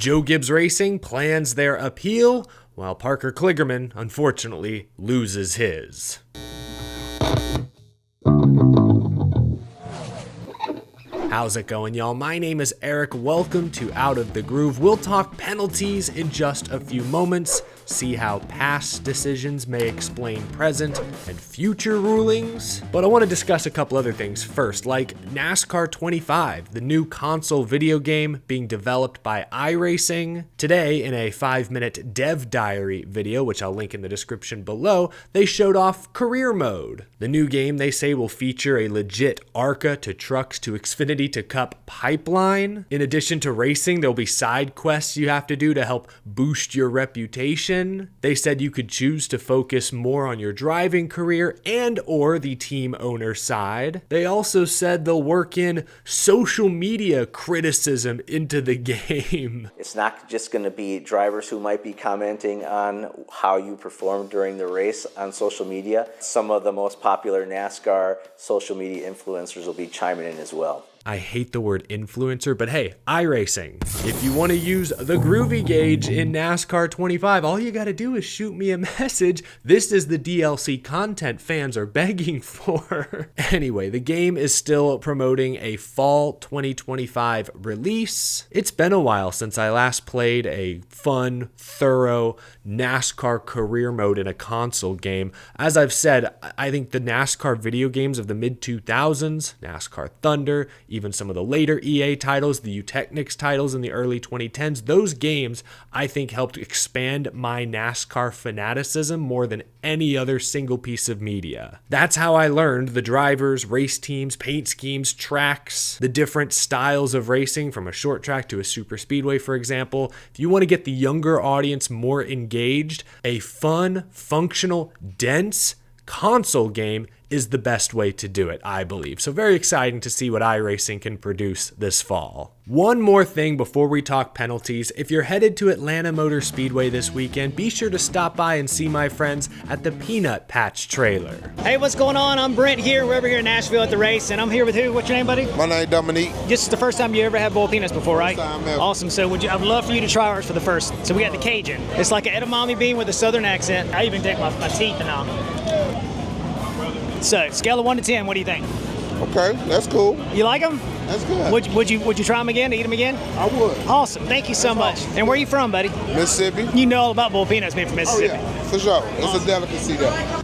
Joe Gibbs Racing plans their appeal, while Parker Kligerman, unfortunately, loses his. How's it going, y'all? My name is Eric. Welcome to Out of the Groove. We'll talk penalties in just a few moments, see how past decisions may explain present and future rulings. But I want to discuss a couple other things first, like NASCAR 25, the new console video game being developed by iRacing. Today, in a 5-minute dev diary video, which I'll link in the description below, they showed off career mode. The new game, they say, will feature a legit ARCA to trucks to Xfinity to Cup pipeline. In addition to racing, there'll be side quests you have to do to help boost your reputation. They said you could choose to focus more on your driving career and or the team owner side. They also said they'll work in social media criticism into the game. It's not just going to be drivers who might be commenting on how you performed during the race on social media. Some of the most popular NASCAR social media influencers will be chiming in as well. I hate the word influencer, but hey, iRacing. If you want to use the groovy gauge in NASCAR 25, all you got to do is shoot me a message. This is the DLC content fans are begging for. Anyway, the game is still promoting a fall 2025 release. It's been a while since I last played a fun, thorough NASCAR career mode in a console game. As I've said, I think the NASCAR video games of the mid-2000s, NASCAR Thunder, even some of the later EA titles, the Eutechnyx titles in the early 2010s, those games I think helped expand my NASCAR fanaticism more than any other single piece of media. That's how I learned the drivers, race teams, paint schemes, tracks, the different styles of racing from a short track to a super speedway, for example. If you want to get the younger audience more engaged, a fun, functional, dense console game is the best way to do it, I believe. So very exciting to see what iRacing can produce this fall. One more thing before we talk penalties. If you're headed to Atlanta Motor Speedway this weekend, be sure to stop by and see my friends at the Peanut Patch trailer. Hey, what's going on? I'm Brent here. We're over here in Nashville at the race, and I'm here with who? What's your name, buddy? My name Dominique. This is the first time you ever had boiled peanuts before, right? First time ever. Awesome. So I'd love for you to try ours for the first. So we got the Cajun. It's like an edamame bean with a southern accent. I even take my teeth and all. So, scale of 1 to 10, what do you think? Okay, that's cool. You like them? That's good. Would you try them again, eat them again? I would. Awesome, thank you so much. Awesome. And where are you from, buddy? Mississippi. You know all about boiled peanuts being from Oh Mississippi. yeah, for sure. It's Awesome. a delicacy there.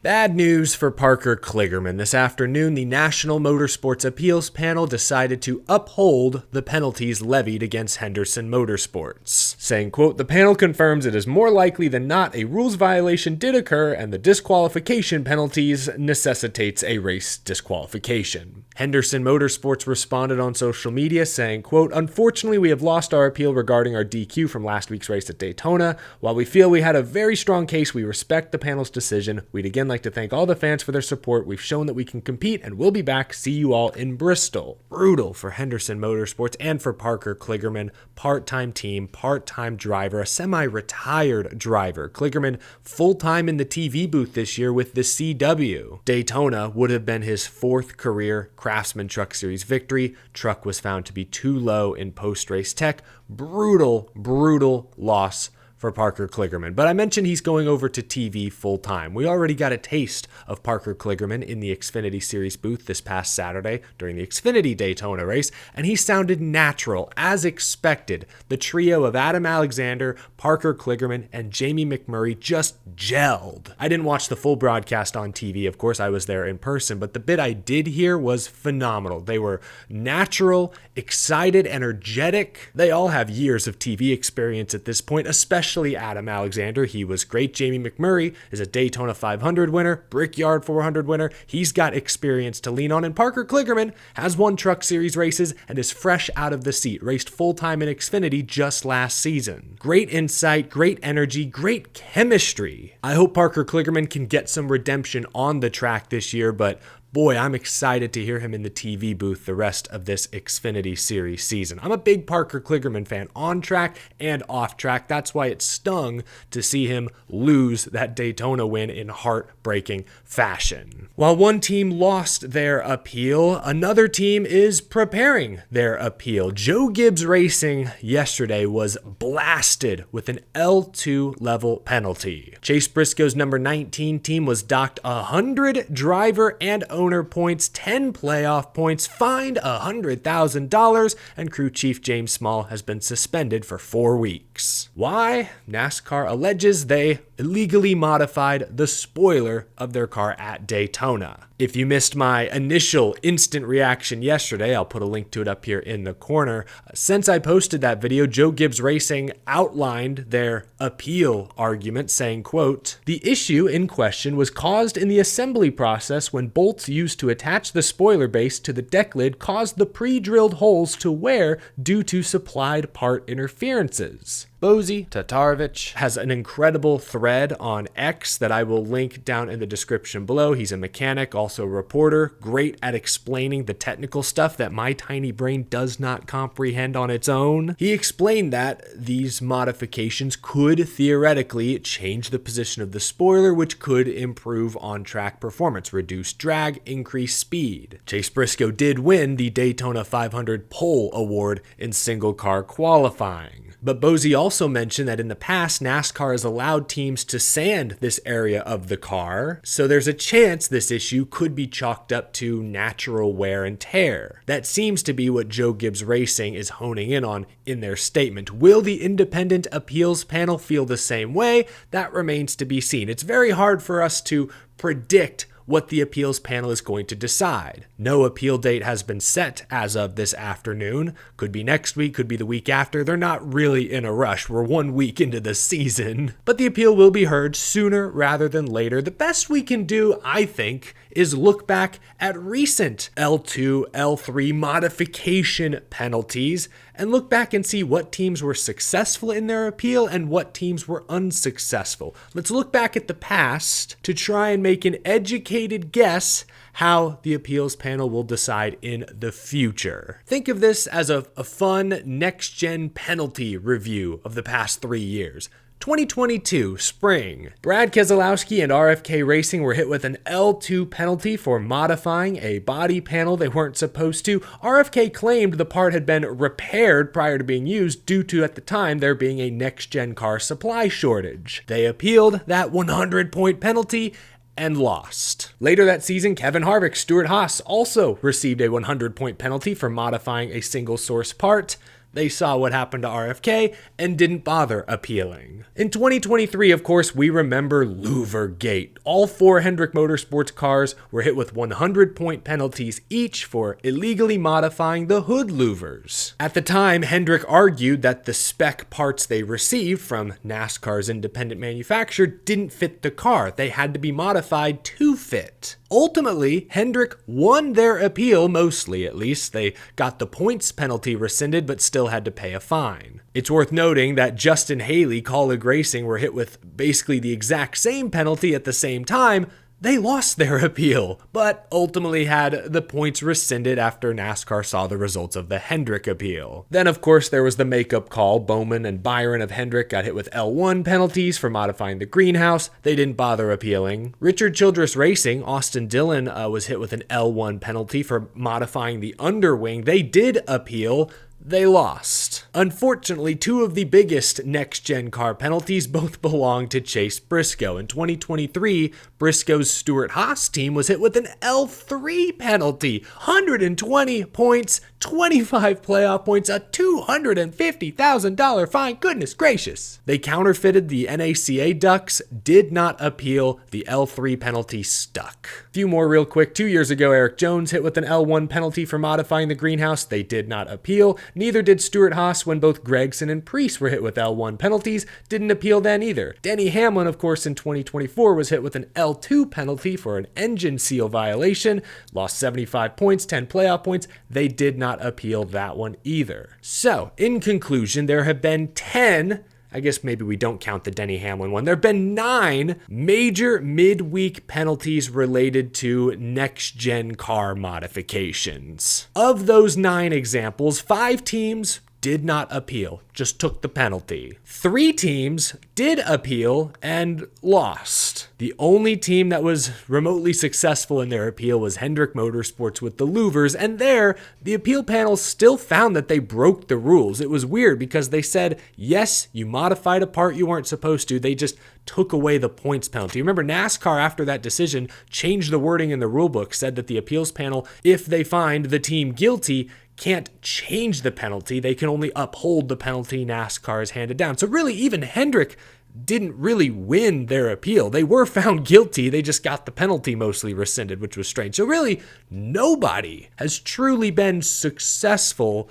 Bad news for Parker Kligerman. This afternoon, the National Motorsports Appeals Panel decided to uphold the penalties levied against Henderson Motorsports, saying, quote, "The panel confirms it is more likely than not a rules violation did occur and the disqualification penalties necessitates a race disqualification." Henderson Motorsports responded on social media saying, quote, "Unfortunately, we have lost our appeal regarding our DQ from last week's race at Daytona. While we feel we had a very strong case, we respect the panel's decision. We'd again like to thank all the fans for their support. We've shown that we can compete and we'll be back. See you all in Bristol." Brutal for Henderson Motorsports and for Parker Kligerman. Part-time team, part-time driver, a semi-retired driver. Kligerman full-time in the TV booth this year with the CW. Daytona would have been his 4th career Craftsman Truck Series victory. Truck was found to be too low in post-race tech. Brutal, brutal loss for Parker Kligerman. But I mentioned he's going over to TV full-time. We already got a taste of Parker Kligerman in the Xfinity Series booth this past Saturday during the Xfinity Daytona race, and he sounded natural, as expected. The trio of Adam Alexander, Parker Kligerman, and Jamie McMurray just gelled. I didn't watch the full broadcast on TV, of course I was there in person, but the bit I did hear was phenomenal. They were natural, excited, energetic. They all have years of TV experience at this point, especially Adam Alexander. He was great. Jamie McMurray is a Daytona 500 winner, Brickyard 400 winner. He's got experience to lean on. And Parker Kligerman has won Truck Series races and is fresh out of the seat. Raced full-time in Xfinity just last season. Great insight, great energy, great chemistry. I hope Parker Kligerman can get some redemption on the track this year, but boy, I'm excited to hear him in the TV booth the rest of this Xfinity Series season. I'm a big Parker Kligerman fan on track and off track. That's why it stung to see him lose that Daytona win in heartbreaking fashion. While one team lost their appeal, another team is preparing their appeal. Joe Gibbs Racing yesterday was blasted with an L2 level penalty. Chase Briscoe's number 19 team was docked 100 driver and owner points, 10 playoff points, fined $100,000, and crew chief James Small has been suspended for 4 weeks. Why? NASCAR alleges they illegally modified the spoiler of their car at Daytona. If you missed my initial instant reaction yesterday, I'll put a link to it up here in the corner. Since I posted that video, Joe Gibbs Racing outlined their appeal argument, saying, quote, "The issue in question was caused in the assembly process when bolts used to attach the spoiler base to the deck lid caused the pre-drilled holes to wear due to supplied part interferences." Bozy Tatarovich has an incredible thread on X that I will link down in the description below. He's a mechanic, also a reporter, great at explaining the technical stuff that my tiny brain does not comprehend on its own. He explained that these modifications could theoretically change the position of the spoiler, which could improve on-track performance, reduce drag, increase speed. Chase Briscoe did win the Daytona 500 pole award in single car qualifying. But Bozy also mentioned that in the past, NASCAR has allowed teams to sand this area of the car, so there's a chance this issue could be chalked up to natural wear and tear. That seems to be what Joe Gibbs Racing is honing in on in their statement. Will the independent appeals panel feel the same way? That remains to be seen. It's very hard for us to predict what the appeals panel is going to decide. No appeal date has been set as of this afternoon. Could be next week, could be the week after. They're not really in a rush. We're 1 week into the season. But the appeal will be heard sooner rather than later. The best we can do, I think, is look back at recent L2, L3 modification penalties and look back and see what teams were successful in their appeal and what teams were unsuccessful. Let's look back at the past to try and make an educated guess how the appeals panel will decide in the future. Think of this as a fun next-gen penalty review of the past 3 years. 2022 spring, Brad Keselowski and RFK Racing were hit with an L2 penalty for modifying a body panel they weren't supposed to. RFK claimed the part had been repaired prior to being used due to, at the time, there being a next-gen car supply shortage. They appealed that 100-point penalty and lost. Later that season, Kevin Harvick, Stewart-Haas also received a 100-point penalty for modifying a single-source part. They saw what happened to RFK and didn't bother appealing. In 2023, of course, we remember Louvergate. All 4 Hendrick Motorsports cars were hit with 100-point penalties each for illegally modifying the hood louvers. At the time, Hendrick argued that the spec parts they received from NASCAR's independent manufacturer didn't fit the car. They had to be modified to fit. Ultimately, Hendrick won their appeal, mostly at least. They got the points penalty rescinded, but still had to pay a fine. It's worth noting that Justin Haley, Kaulig Racing, were hit with basically the exact same penalty at the same time. They lost their appeal, but ultimately had the points rescinded after NASCAR saw the results of the Hendrick appeal. Then, of course, there was the makeup call. Bowman and Byron of Hendrick got hit with L1 penalties for modifying the greenhouse. They didn't bother appealing. Richard Childress Racing, Austin Dillon was hit with an L1 penalty for modifying the underwing. They did appeal. They lost. Unfortunately, 2 of the biggest next-gen car penalties both belong to Chase Briscoe. In 2023, Briscoe's Stewart-Haas team was hit with an L3 penalty. 120 points, 25 playoff points, a $250,000 fine. Goodness gracious. They counterfeited the NACA ducts, did not appeal. The L3 penalty stuck. A few more real quick. 2 years ago, Eric Jones hit with an L1 penalty for modifying the greenhouse. They did not appeal. Neither did Stewart-Haas when both Gregson and Preece were hit with L1 penalties. Didn't appeal then either. Denny Hamlin, of course, in 2024 was hit with an L2 penalty for an engine seal violation. Lost 75 points, 10 playoff points. They did not appeal that one either. So, in conclusion, there have been 10 I guess maybe we don't count the Denny Hamlin one. There have been 9 major midweek penalties related to next-gen car modifications. Of those 9 examples, 5 teams did not appeal, just took the penalty. 3 teams did appeal and lost. The only team that was remotely successful in their appeal was Hendrick Motorsports with the louvers, and there, the appeal panel still found that they broke the rules. It was weird because they said, yes, you modified a part you weren't supposed to, they just took away the points penalty. Remember, NASCAR, after that decision, changed the wording in the rulebook, said that the appeals panel, if they find the team guilty, can't change the penalty. They can only uphold the penalty NASCAR has handed down. So really, even Hendrick didn't really win their appeal. They were found guilty. They just got the penalty mostly rescinded, which was strange. So really, nobody has truly been successful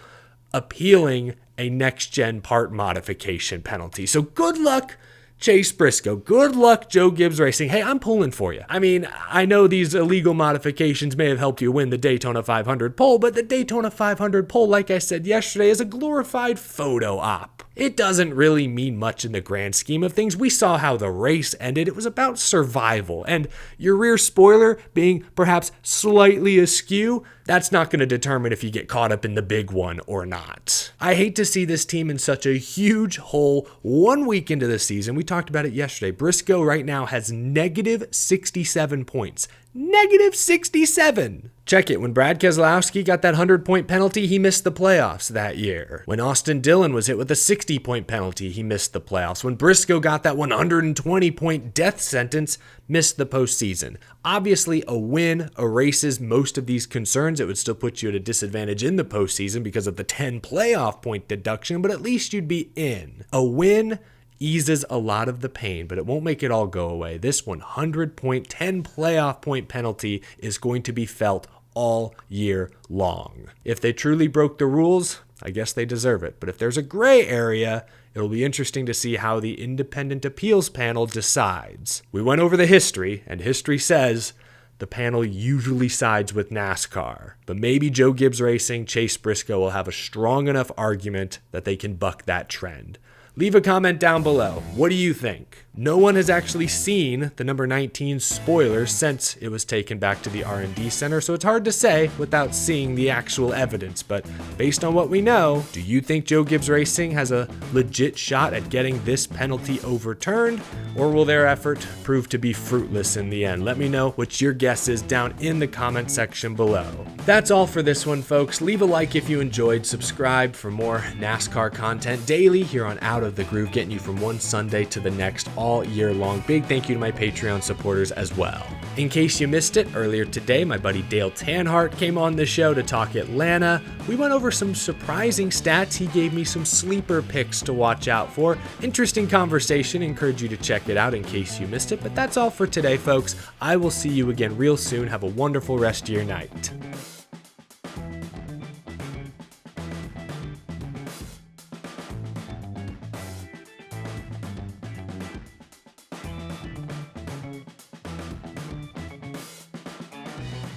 appealing a next-gen part modification penalty. So good luck, Chase Briscoe. Good luck, Joe Gibbs Racing. Hey, I'm pulling for you. I mean, I know these illegal modifications may have helped you win the Daytona 500 pole, but the Daytona 500 pole, like I said yesterday, is a glorified photo op. It doesn't really mean much in the grand scheme of things. We saw how the race ended. It was about survival, and your rear spoiler being perhaps slightly askew, that's not going to determine if you get caught up in the big one or not. I hate to see this team in such a huge hole 1 week into the season. We talked about it yesterday. Briscoe right now has negative 67 points. Negative 67. Check it. When Brad Keselowski got that 100-point penalty, he missed the playoffs that year. When Austin Dillon was hit with a 60-point penalty, he missed the playoffs. When Briscoe got that 120-point death sentence, missed the postseason. Obviously, a win erases most of these concerns. It would still put you at a disadvantage in the postseason because of the 10 playoff point deduction, but at least you'd be in. A win eases a lot of the pain, but it won't make it all go away. This 100-point, 10 playoff point penalty is going to be felt all year long. If they truly broke the rules, I guess they deserve it. But if there's a gray area, it'll be interesting to see how the independent appeals panel decides. We went over the history, and history says the panel usually sides with NASCAR. But maybe Joe Gibbs Racing, Chase Briscoe will have a strong enough argument that they can buck that trend. Leave a comment down below. What do you think? No one has actually seen the number 19 spoiler since it was taken back to the R&D center, so it's hard to say without seeing the actual evidence. But based on what we know, do you think Joe Gibbs Racing has a legit shot at getting this penalty overturned, or will their effort prove to be fruitless in the end? Let me know what your guess is down in the comment section below. That's all for this one, folks. Leave a like if you enjoyed. Subscribe for more NASCAR content daily here on Out of the Groove, getting you from one Sunday to the next all year long. Big thank you to my Patreon supporters as well. In case you missed it, earlier today, my buddy Dale Tanhart came on the show to talk Atlanta. We went over some surprising stats. He gave me some sleeper picks to watch out for. Interesting conversation. Encourage you to check it out in case you missed it. But that's all for today, folks. I will see you again real soon. Have a wonderful rest of your night.